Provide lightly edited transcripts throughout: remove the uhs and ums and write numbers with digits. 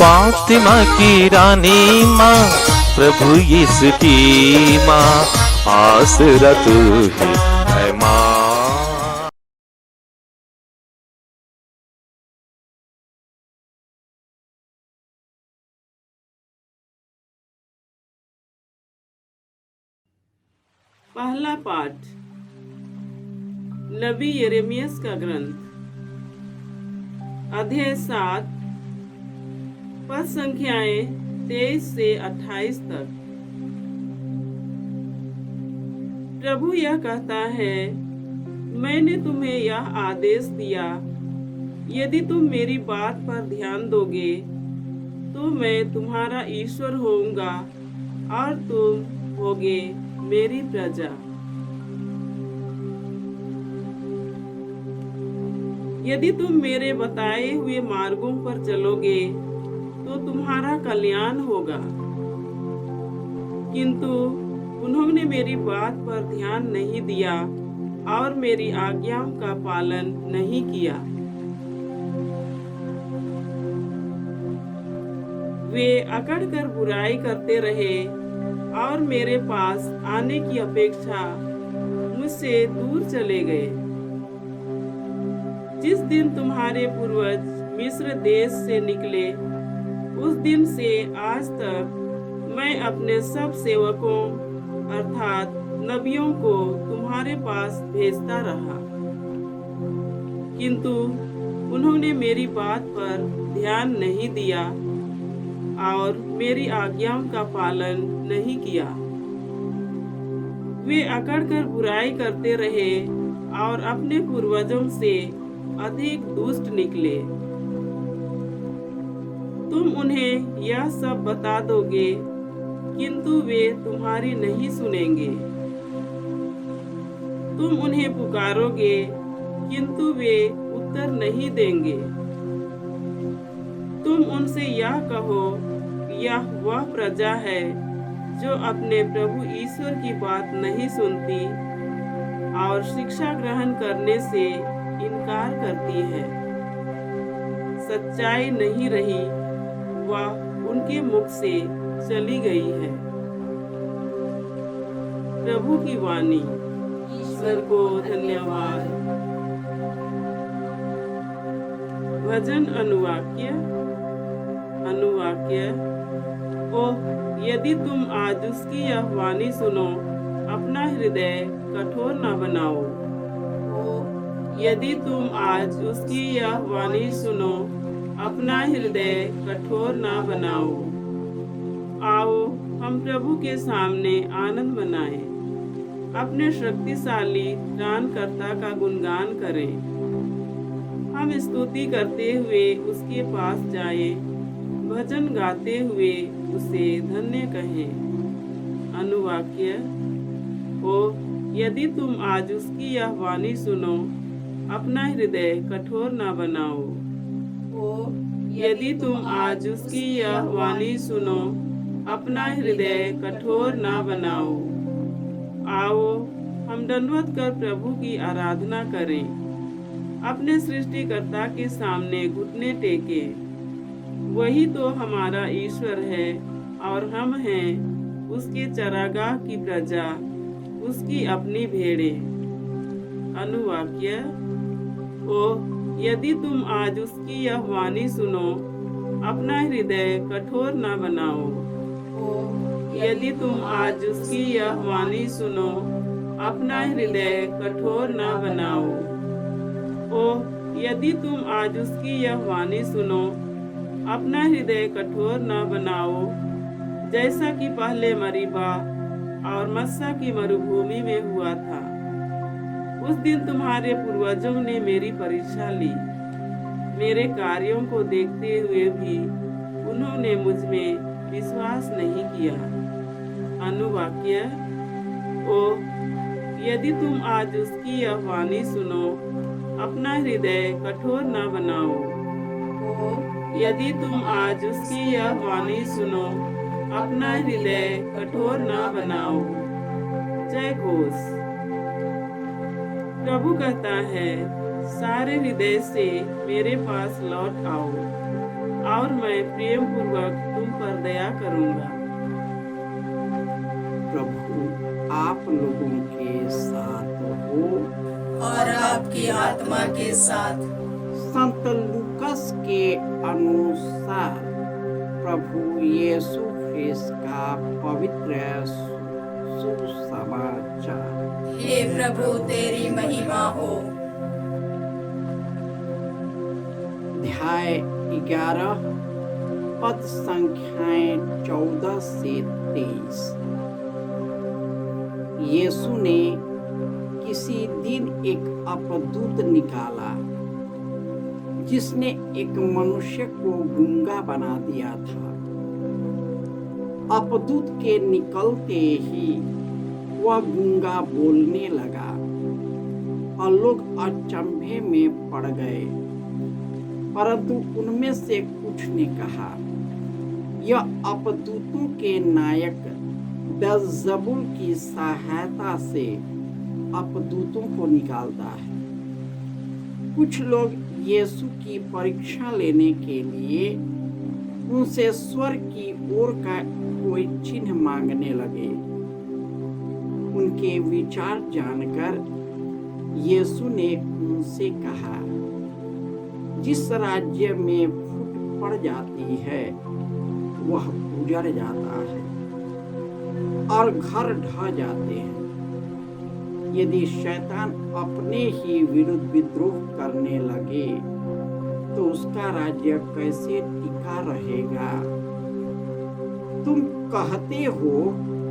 फातिमा की रानी माँ, प्रभु यीशु की माँ, आसरा तू ही है माँ। पहला पाठ नबी यिर्मयाह का ग्रंथ, अध्याय 7, पद संख्याएं 23 से 28 तक। प्रभु यह कहता है, मैंने तुम्हें यह आदेश दिया, यदि तुम मेरी बात पर ध्यान दोगे तो मैं तुम्हारा ईश्वर होऊंगा और तुम होगे मेरी प्रजा। यदि तुम मेरे बताए हुए मार्गों पर चलोगे तो तुम्हारा कल्याण होगा, किंतु उन्होंने मेरी बात पर ध्यान नहीं दिया और मेरी आज्ञाओं का पालन नहीं किया। वे अकड़कर बुराई करते रहे और मेरे पास आने की अपेक्षा मुझसे दूर चले गए। जिस दिन तुम्हारे पूर्वज मिस्र देश से निकले, उस दिन से आज तक मैं अपने सब सेवकों अर्थात नबियों को तुम्हारे पास भेजता रहा, किंतु उन्होंने मेरी बात पर ध्यान नहीं दिया और मेरी आज्ञाओं का पालन नहीं किया। वे अकड़कर बुराई करते रहे और अपने पूर्वजों से अधिक दुष्ट निकले। तुम उन्हें यह सब बता दोगे, किंतु वे तुम्हारी नहीं सुनेंगे। तुम उन्हें पुकारोगे, किंतु वे उत्तर नहीं देंगे। तुम उनसे यह कहो, यह वह प्रजा है जो अपने प्रभु ईश्वर की बात नहीं सुनती और शिक्षा ग्रहण करने से इनकार करती है। सच्चाई नहीं रही, वह उनके मुख से चली गई है। प्रभु की वाणी। ईश्वर को धन्यवाद। भजन अनुवाक्य। ओह, यदि तुम आज उसकी यह वाणी सुनो, अपना हृदय कठोर न बनाओ। यदि तुम आज उसकी यह वाणी सुनो, अपना हृदय कठोर न बनाओ। आओ हम प्रभु के सामने आनंद मनाएं, अपने शक्तिशाली त्राणकर्ता का गुणगान करें। हम स्तुति करते हुए उसके पास जाएं, भजन गाते हुए उसे धन्य कहें। अनुवाक्य। ओ, यदि तुम आज उसकी यह वाणी सुनो, अपना हृदय कठोर न बनाओ। यदि तुम आज उसकी यह वाणी सुनो, अपना हृदय कठोर न बनाओ। आओ हम दंडवत कर प्रभु की आराधना करें, अपने सृष्टिकर्ता के सामने घुटने टेके। वही तो हमारा ईश्वर है और हम हैं उसके चरागाह की प्रजा, उसकी अपनी भेड़ें। अनुवाक्य। ओ, यदि तुम आज उसकी यह वाणी सुनो, अपना हृदय कठोर न बनाओ। यदि तुम आज उसकी यह वाणी सुनो, अपना हृदय कठोर न बनाओ। ओ, यदि तुम आज उसकी यह वाणी सुनो, अपना हृदय कठोर न बनाओ, जैसा कि पहले मरीबा और मस्सा की मरुभूमि में हुआ था। उस दिन तुम्हारे पूर्वजों ने मेरी परीक्षा ली, मेरे कार्यों को देखते हुए भी उन्होंने मुझ में विश्वास नहीं किया। अनुवाक्य। ओ, यदि तुम आज उसकी यह वाणी सुनो, अपना हृदय कठोर न बनाओ। यदि तुम आज उसकी यह वाणी सुनो, अपना हृदय कठोर न बनाओ। जय घोष। प्रभु कहता है, सारे हृदय से मेरे पास लौट आओ और मैं प्रेम पूर्वक तुम पर दया करूंगा। प्रभु आप लोगों के साथ हो और आपकी आत्मा के साथ। संत लूकस के अनुसार प्रभु यीशु ख्रिस्त का पवित्र सुसमाचार। हे प्रभु तेरी महिमा हो। अध्याय 11 पद संख्याएं 14 से 23। यीशु ने किसी दिन एक अपदूत निकाला जिसने एक मनुष्य को गूंगा बना दिया था। अपदूत के निकलते ही वह गूंगा बोलने लगा और लोग अचंभे में पड़ गए। परंतु उनमें से कुछ ने कहा, यह अपदूतों के नायक बेल्ज़ेबुल की सहायता से अपदूतों को निकालता है। कुछ लोग यीशु की परीक्षा लेने के लिए उनसे स्वर्ग की ओर का कोई चिन्ह मांगने लगे। उनके विचार जानकर यीशु ने उनसे कहा, जिस राज्य में फूट पड़ जाती है वह उजड़ जाता है और घर ढह जाते हैं। यदि शैतान अपने ही विरुद्ध विद्रोह करने लगे तो उसका राज्य कैसे टिका रहेगा? तुम कहते हो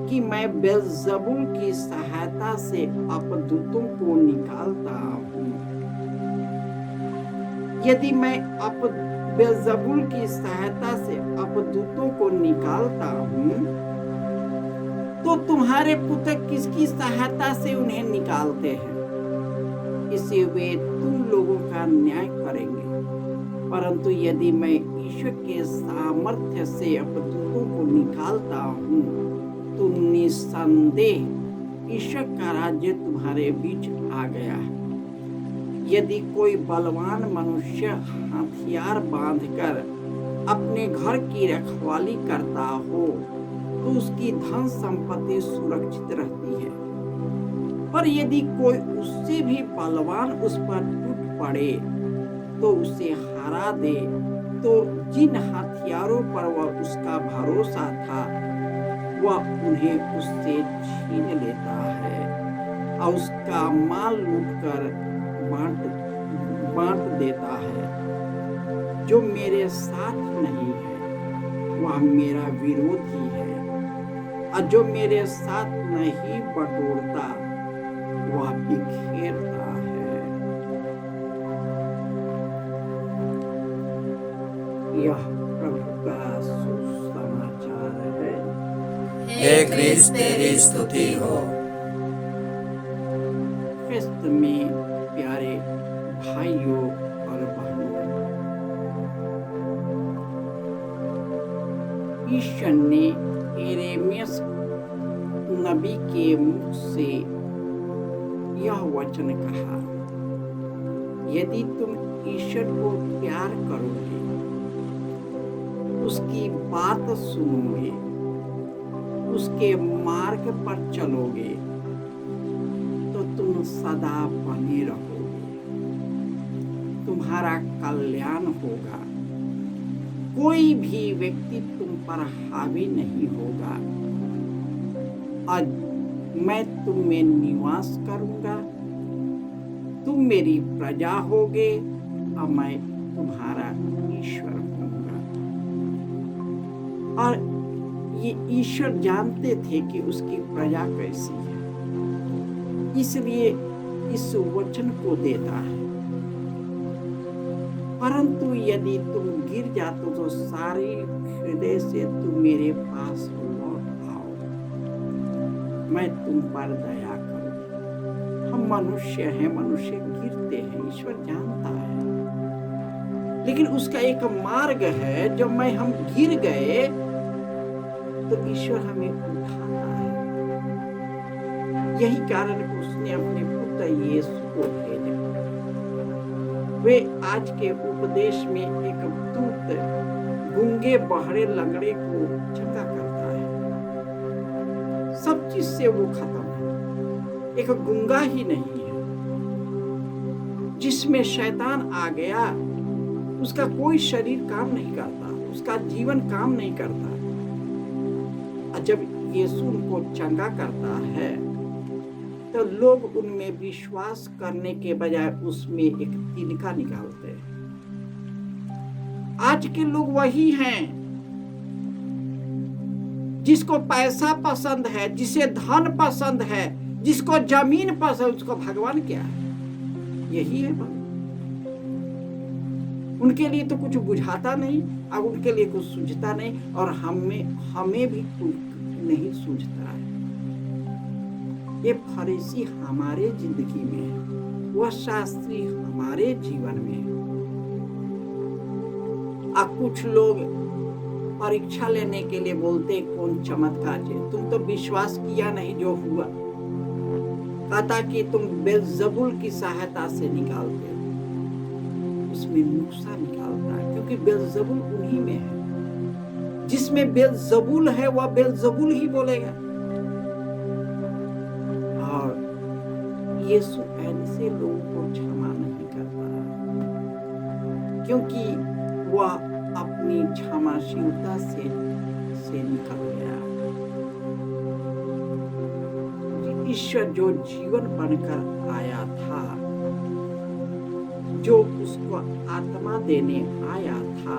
कि मैं बेल्ज़ेबुल की सहायता से अपदूतों को निकालता हूँ। यदि मैं बेल्ज़ेबुल की सहायता से अपदूतों को निकालता हूँ तो तुम्हारे पुत्र किसकी सहायता से उन्हें निकालते हैं? इससे वे तुम लोगों का न्याय करेंगे। परंतु यदि मैं ईश्वर के सामर्थ्य से अपदूतों को निकालता हूँ तो निस्संदेह ईश्वर का राज्य तुम्हारे बीच आ गया है। यदि कोई बलवान मनुष्य हथियार बांधकर अपने घर की रखवाली करता हो तो उसकी धन संपत्ति सुरक्षित रहती है। पर यदि कोई उससे भी बलवान उस पर टूट पड़े तो उसे हरा दे, तो जिन हथियारों पर वह उसका भरोसा था वह उन्हें उससे छीन लेता है और उसका माल लूटकर बांट देता है। जो मेरे साथ नहीं है वह मेरा विरोधी है, और जो मेरे साथ नहीं बटोरता वह बिखेरता है। यह प्रभु का सुसमाचार है। हे क्रिस्त तेरी स्तुति हो। क्रिस्त में प्यारे भाइयों और बहनों, ईश्वर ने यिर्मयाह नबी के मुख से यह वचन कहा, यदि तुम ईश्वर को प्यार करोगे, उसकी बात सुनोगे, उसके मार्ग पर चलोगे तो तुम सदा बने रहोगे, तुम्हारा कल्याण होगा। कोई भी व्यक्ति तुम पर हावी नहीं होगा। आज मैं तुम में निवास करूंगा, तुम मेरी प्रजा होगे और मैं तुम्हारा ईश्वर होऊंगा। और ये ईश्वर जानते थे कि उसकी प्रजा कैसी है, इसलिए इस वचन को देता है। परंतु यदि तुम गिर जाते तो सारी हृदय से तुम मेरे पास लौट आओ, मैं तुम पर दया करूं। हम मनुष्य हैं, मनुष्य गिरते हैं, ईश्वर जानता है। लेकिन उसका एक मार्ग है, जब हम गिर गए तो ईश्वर हमें उठाता है। यही कारण उसने अपने पुत्र यीशु को भेजा। वे आज के उपदेश में एक दूत गूंगे बहरे लंगड़े को चंगा करता है। सब चीज से वो खत्म है, एक गूंगा ही नहीं है। जिसमें शैतान आ गया उसका कोई शरीर काम नहीं करता, उसका जीवन काम नहीं करता। और जब यीशु उनको चंगा करता है तो लोग उनमें विश्वास करने के बजाय उसमें एक तिनका निकालते हैं। आज के लोग वही हैं जिसको पैसा पसंद है, जिसे धन पसंद है, जिसको जमीन पसंद है, उसको भगवान क्या है? यही है बात। उनके लिए तो कुछ बुझाता नहीं, अब उनके लिए कुछ सूझता नहीं, और हमें भी कुछ नहीं सूझता है। ये फरीसी हमारे जिंदगी में है, वह शास्त्री हमारे जीवन में है। अब कुछ लोग परीक्षा लेने के लिए बोलते कौन चमत्कार है, तुम तो विश्वास किया नहीं जो हुआ। कहता कि तुम बेलजबूल की सहायता से निकालते हो, उसमें नुक्सा निकालता है, क्योंकि बेलजबूल उन्हीं में है। जिसमें बेलजबूल है वह बेलजबूल ही बोलेगा। और यीशु ऐसे लोगों को क्षमा नहीं करता, क्योंकि वह अपनी क्षमाशीलता से निकल गया। ईश्वर जो जीवन बनकर आया था, जो उसको आत्मा देने आया था,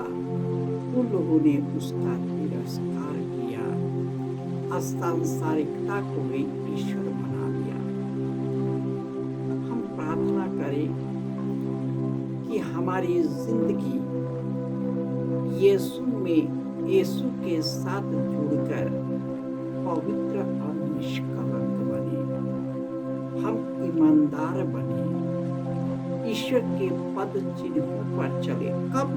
उन लोगों ने उसका तिरस्कार किया, सांसारिकता को भी ईश्वर बना दिया। हम प्रार्थना करें कि हमारी जिंदगी यीशु के साथ जुड़कर पवित्र और निष्कलंक बने, हम ईमानदार बने, ईश्वर के पद चिन्हों पर चले। कब?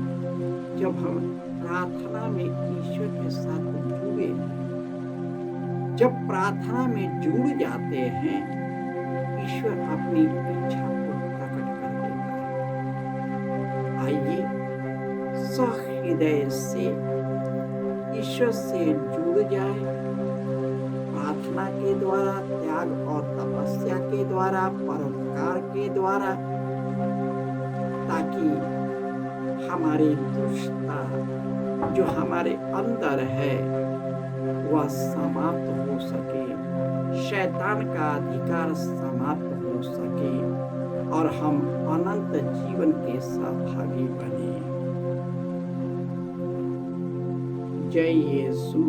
जब हम प्रार्थना में ईश्वर के साथ जुड़े। जब प्रार्थना में जुड़ जाते हैं, ईश्वर अपनी इच्छा को प्रकट कर देता है। आइए सहृदय से ईश्वर से जुड़ जाए, प्रार्थना के द्वारा, त्याग और तपस्या के द्वारा, परोपकार के द्वारा, ताकि हमारी दुष्टता जो हमारे अंदर है वह समाप्त हो सके, शैतान का अधिकार समाप्त हो सके और हम अनंत जीवन के सहभागी बने। जय यीशु।